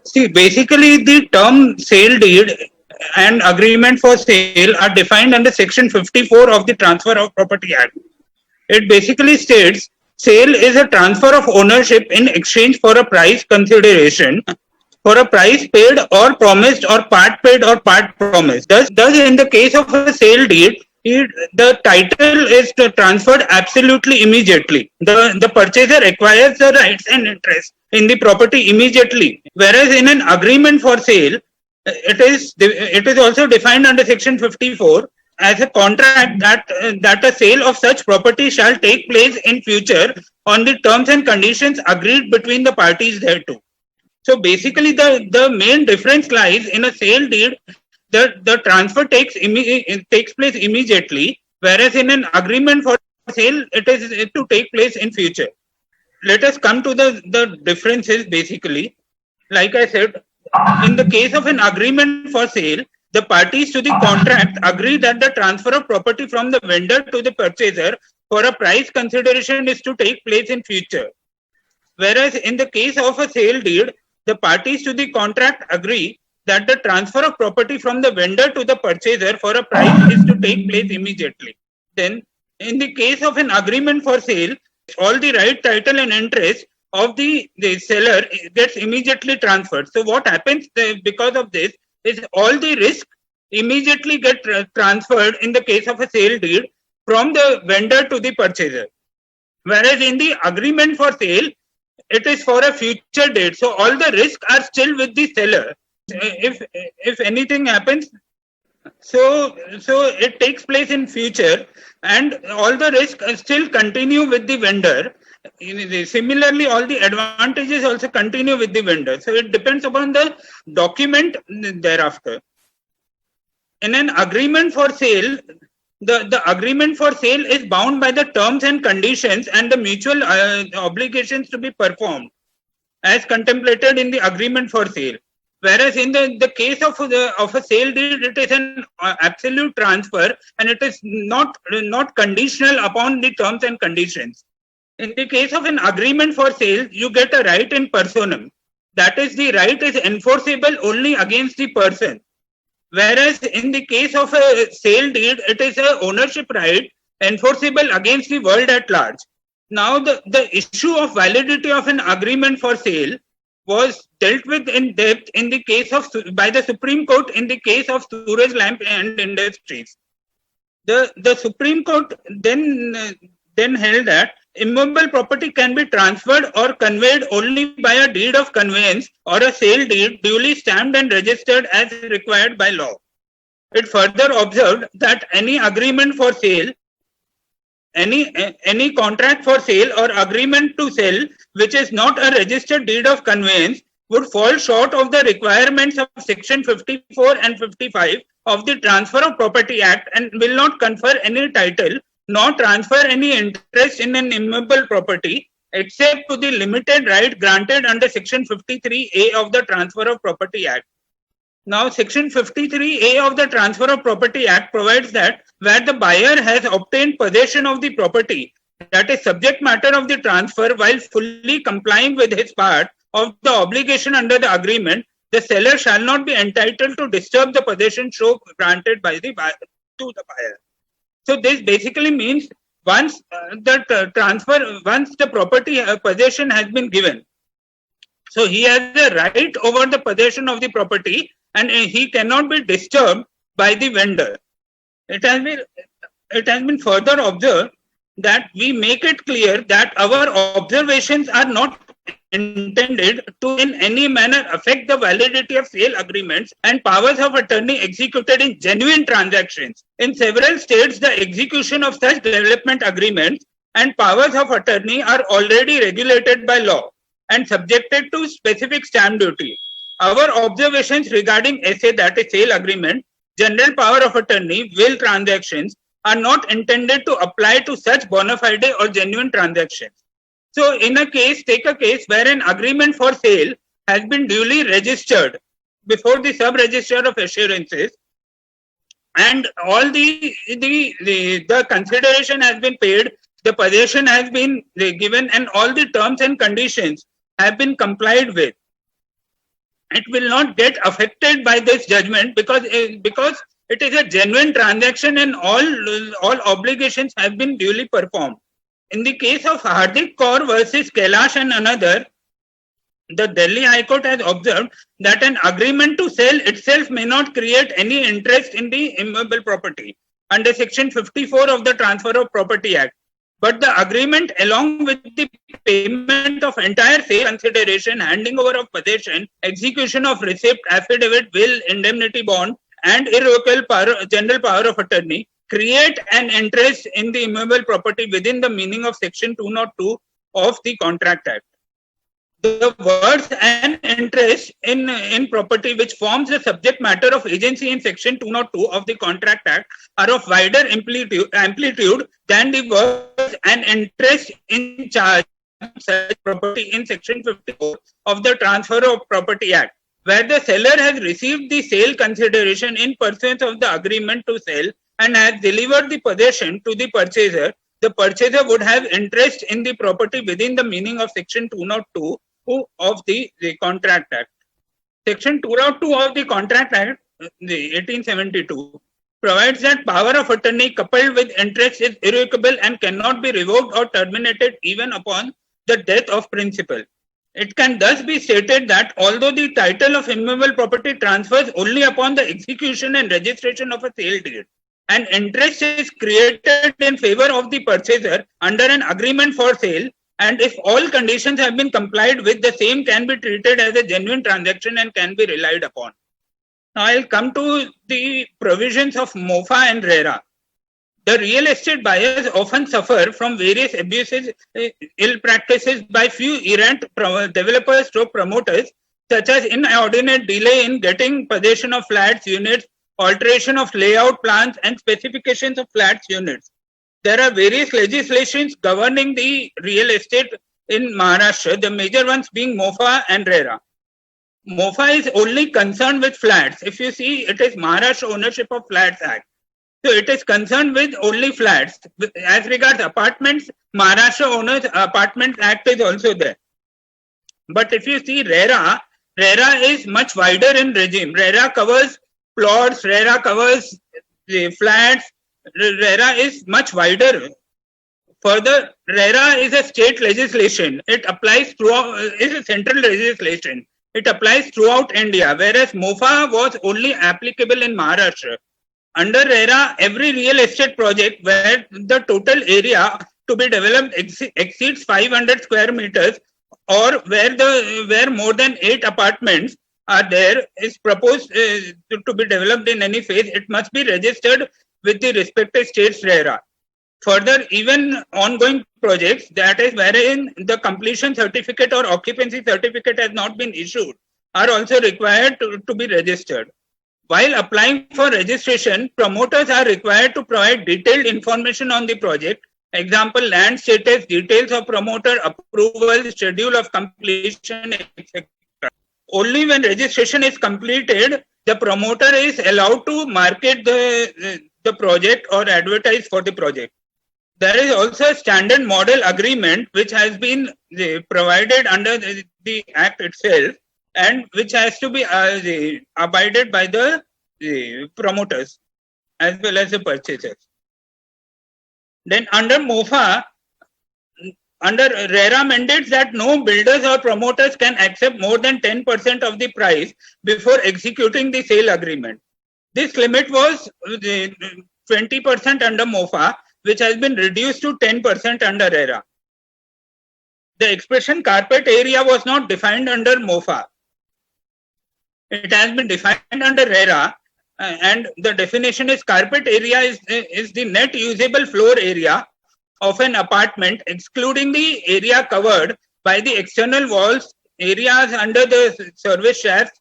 See, basically the term sale deed and agreement for sale are defined under section 54 of the Transfer of Property Act. It basically states sale is a transfer of ownership in exchange for a price consideration, for a price paid or promised or part paid or part promised. Thus in the case of a sale deed, the title is transferred absolutely immediately. The purchaser acquires the rights and interest in the property immediately, whereas in an agreement for sale, it is also defined under section 54 as a contract that a sale of such property shall take place in future on the terms and conditions agreed between the parties thereto. So basically, the main difference lies in a sale deed. The transfer takes place immediately, whereas in an agreement for sale, it is to take place in future. Let us come to the differences. Basically, like I said, in the case of an agreement for sale, the parties to the contract agree that the transfer of property from the vendor to the purchaser for a price consideration is to take place in future. Whereas in the case of a sale deed, the parties to the contract agree that the transfer of property from the vendor to the purchaser for a price is to take place immediately. Then, in the case of an agreement for sale, all the right, title, and interest of the seller gets immediately transferred. So, what happens because of this is all the risk immediately get transferred in the case of a sale deed from the vendor to the purchaser. Whereas in the agreement for sale, it is for a future date. So all the risks are still with the seller. If anything happens, so it takes place in future, and all the risks still continue with the vendor. Similarly, all the advantages also continue with the vendor. So it depends upon the document thereafter. In an agreement for sale, the agreement for sale is bound by the terms and conditions and the mutual obligations to be performed as contemplated in the agreement for sale. Whereas in the case of a sale deed, it is an absolute transfer and it is not conditional upon the terms and conditions. In the case of an agreement for sale, you get a right in personam. That is, the right is enforceable only against the person. Whereas in the case of a sale deed, it is a ownership right enforceable against the world at large. Now, the issue of validity of an agreement for sale was dealt with in depth in the case of by the Supreme Court in the case of Suraj Lamp and Industries. The Supreme Court then held that immovable property can be transferred or conveyed only by a deed of conveyance or a sale deed duly stamped and registered as required by law. It further observed that any agreement for sale, any contract for sale or agreement to sell which is not a registered deed of conveyance would fall short of the requirements of section 54 and 55 of the Transfer of Property Act and will not confer any title nor transfer any interest in an immovable property except to the limited right granted under section 53A of the Transfer of Property Act. Now, section 53A of the Transfer of Property Act provides that where the buyer has obtained possession of the property that is subject matter of the transfer while fully complying with his part of the obligation under the agreement, the seller shall not be entitled to disturb the possession so granted by the buyer to the buyer. So this basically means once the property possession has been given, so he has a right over the possession of the property and he cannot be disturbed by the vendor. It has been further observed that we make it clear that our observations are not intended to in any manner affect the validity of sale agreements and powers of attorney executed in genuine transactions. In several states, the execution of such development agreements and powers of attorney are already regulated by law and subjected to specific stamp duty. Our observations regarding SA, that is sale agreement, general power of attorney, will transactions are not intended to apply to such bona fide or genuine transactions. So in a case, take a case where an agreement for sale has been duly registered before the sub-registrar of assurances and all the consideration has been paid, the possession has been given and all the terms and conditions have been complied with. it will not get affected by this judgment because it is a genuine transaction and all obligations have been duly performed. In the case of Hardik Kaur versus Kailash and another, the Delhi High Court has observed that an agreement to sell itself may not create any interest in the immovable property under Section 54 of the Transfer of Property Act. But the agreement, along with the payment of entire sale consideration, handing over of possession, execution of receipt, affidavit, will, indemnity bond, and irrevocable general power of attorney, create an interest in the immovable property within the meaning of Section 202 of the Contract Act. The words "an interest in property" which forms the subject matter of agency in Section 202 of the Contract Act are of wider amplitude than the words "an interest in charge" such property in Section 54 of the Transfer of Property Act, where the seller has received the sale consideration in pursuance of the agreement to sell and has delivered the possession to the purchaser. The purchaser would have interest in the property within the meaning of Section 202 of the Contract Act. Section 202 of the Contract Act, the 1872, provides that power of attorney coupled with interest is irrevocable and cannot be revoked or terminated even upon the death of principal. It can thus be stated that although the title of immovable property transfers only upon the execution and registration of a sale deed, an interest is created in favor of the purchaser under an agreement for sale, and if all conditions have been complied with, the same can be treated as a genuine transaction and can be relied upon. Now I'll come to the provisions of MOFA and RERA. The real estate buyers often suffer from various abuses, ill practices by few errant developers or promoters, such as inordinate delay in getting possession of flats, units, alteration of layout plans and specifications of flats, units. There are various legislations governing the real estate in Maharashtra, the major ones being MOFA and RERA. MOFA is only concerned with flats. If you see, it is Maharashtra Ownership of Flats Act. So it is concerned with only flats. As regards apartments, Maharashtra Owners Apartment Act is also there. But if you see RERA is much wider in regime. RERA covers plots, RERA covers the flats, RERA is much wider. Further, RERA is a state legislation. It applies throughout, is a central legislation. It applies throughout India, whereas MOFA was only applicable in Maharashtra. Under RERA, every real estate project where the total area to be developed exceeds 500 square meters, or where more than 8 apartments are there, is proposed to be developed in any phase, it must be registered with the respective state's RERA. Further, even ongoing projects, that is wherein the completion certificate or occupancy certificate has not been issued, are also required to be registered. While applying for registration, promoters are required to provide detailed information on the project. Example, land status, details of promoter, approval, schedule of completion, etc. Only when registration is completed, the promoter is allowed to market the project or advertise for the project. There is also a standard model agreement which has been provided under the Act itself, and which has to be abided by the promoters as well as the purchasers. Then under MOFA, under RERA mandates that no builders or promoters can accept more than 10% of the price before executing the sale agreement. This limit was 20% under MOFA, which has been reduced to 10% under RERA. The expression carpet area was not defined under MOFA. It has been defined under RERA, and the definition is carpet area is the net usable floor area of an apartment, excluding the area covered by the external walls, areas under the service shafts,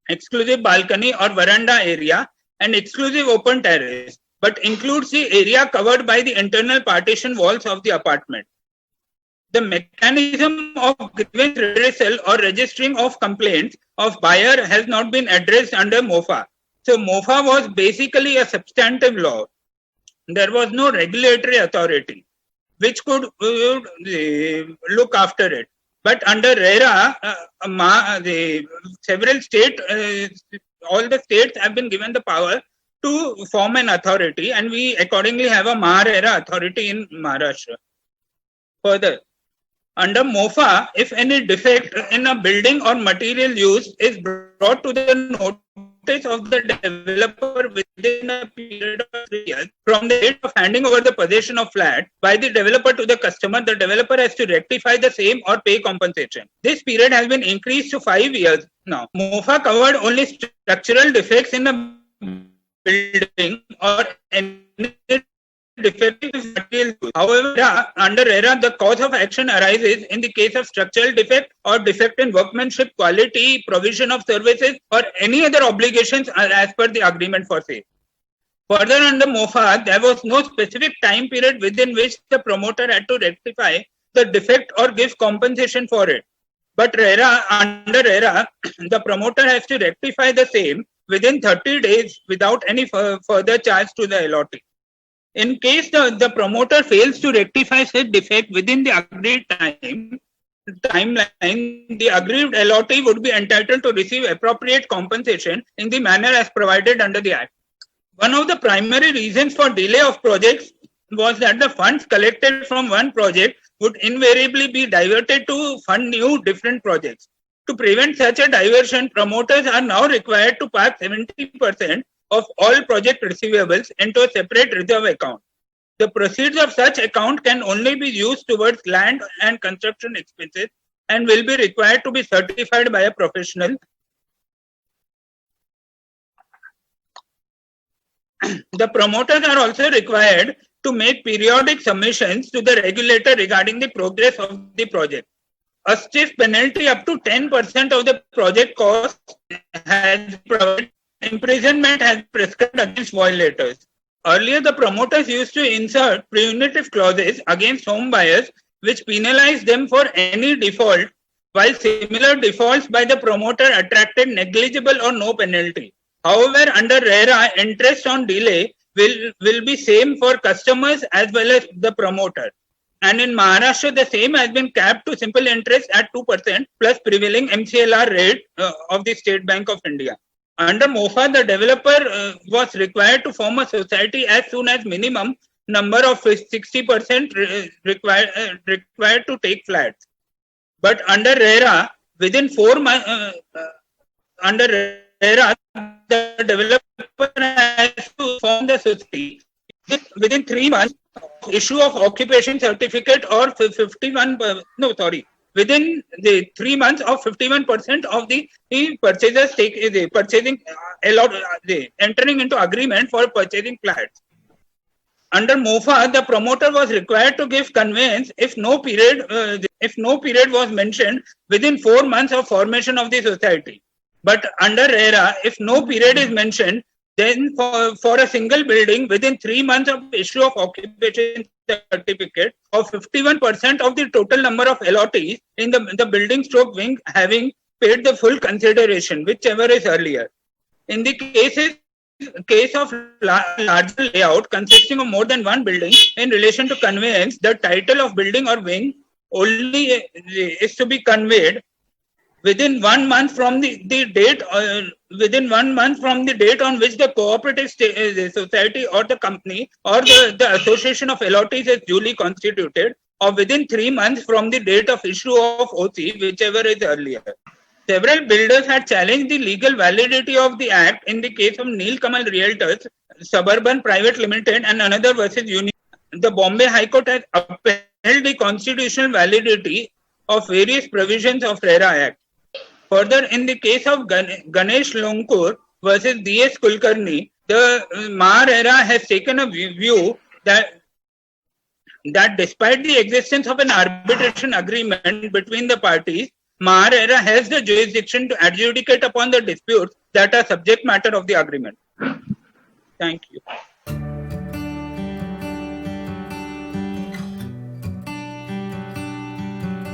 exclusive balcony or veranda area, and exclusive open terrace, but includes the area covered by the internal partition walls of the apartment. The mechanism of grievance redressal or registering of complaints of buyer has not been addressed under MOFA. So MOFA was basically a substantive law. There was no regulatory authority which could look after it. But under RERA, several states, all the states have been given the power to form an authority, and we accordingly have a MahaRERA authority in Maharashtra. Further, under MOFA, if any defect in a building or material used is brought to the notice of the developer within a period of 3 years from the date of handing over the possession of flat by the developer to the customer, the developer has to rectify the same or pay compensation. This period has been increased to 5 years now. MOFA covered only structural defects in a building or any defective material use. However, under RERA, the cause of action arises in the case of structural defect or defect in workmanship, quality, provision of services, or any other obligations as per the agreement for sale. Further, under MOFA, there was no specific time period within which the promoter had to rectify the defect or give compensation for it. But under RERA, the promoter has to rectify the same within 30 days without any further charge to the allotee. In case the promoter fails to rectify such defect within the agreed timeline, the aggrieved allotee would be entitled to receive appropriate compensation in the manner as provided under the Act. One of the primary reasons for delay of projects was that the funds collected from one project would invariably be diverted to fund new different projects. To prevent such a diversion, promoters are now required to park 70% of all project receivables into a separate reserve account. The proceeds of such account can only be used towards land and construction expenses and will be required to be certified by a professional. The promoters are also required to make periodic submissions to the regulator regarding the progress of the project. A stiff penalty up to 10% of the project cost has provided. Imprisonment has prescribed against violators. Earlier, the promoters used to insert punitive clauses against home buyers which penalized them for any default, while similar defaults by the promoter attracted negligible or no penalty. However, under RERA, interest on delay will be same for customers as well as the promoter. And in Maharashtra, the same has been capped to simple interest at 2% plus prevailing MCLR rate of the State Bank of India. Under MOFA, the developer was required to form a society as soon as minimum number of 60% required to take flats. But under RERA, within 4 months, under RERA, the developer has to form the society within 3 months of issue of occupation certificate or within the 3 months of 51% of the purchasers entering into agreement for purchasing flats. Under MOFA, the promoter was required to give conveyance if no period was mentioned within 4 months of formation of the society. But under RERA, if no period is mentioned, then for a single building within 3 months of issue of occupation certificate of 51% of the total number of allottees in the building stroke wing having paid the full consideration, whichever is earlier. In the case of larger layout consisting of more than one building, in relation to conveyance, the title of building or wing only is to be conveyed within 1 month from the date on which the cooperative society or the company or the association of allottees is duly constituted, or within 3 months from the date of issue of OC, whichever is earlier. Several builders had challenged the legal validity of the Act in the case of Nilkamal Realtors, Suburban Private Limited, and another versus Union. The Bombay High Court has upheld the constitutional validity of various provisions of RERA Act. Further, in the case of Ganesh Lonkur versus D.S. Kulkarni, the MahaRERA has taken a view that despite the existence of an arbitration agreement between the parties, MahaRERA has the jurisdiction to adjudicate upon the disputes that are subject matter of the agreement. Thank you.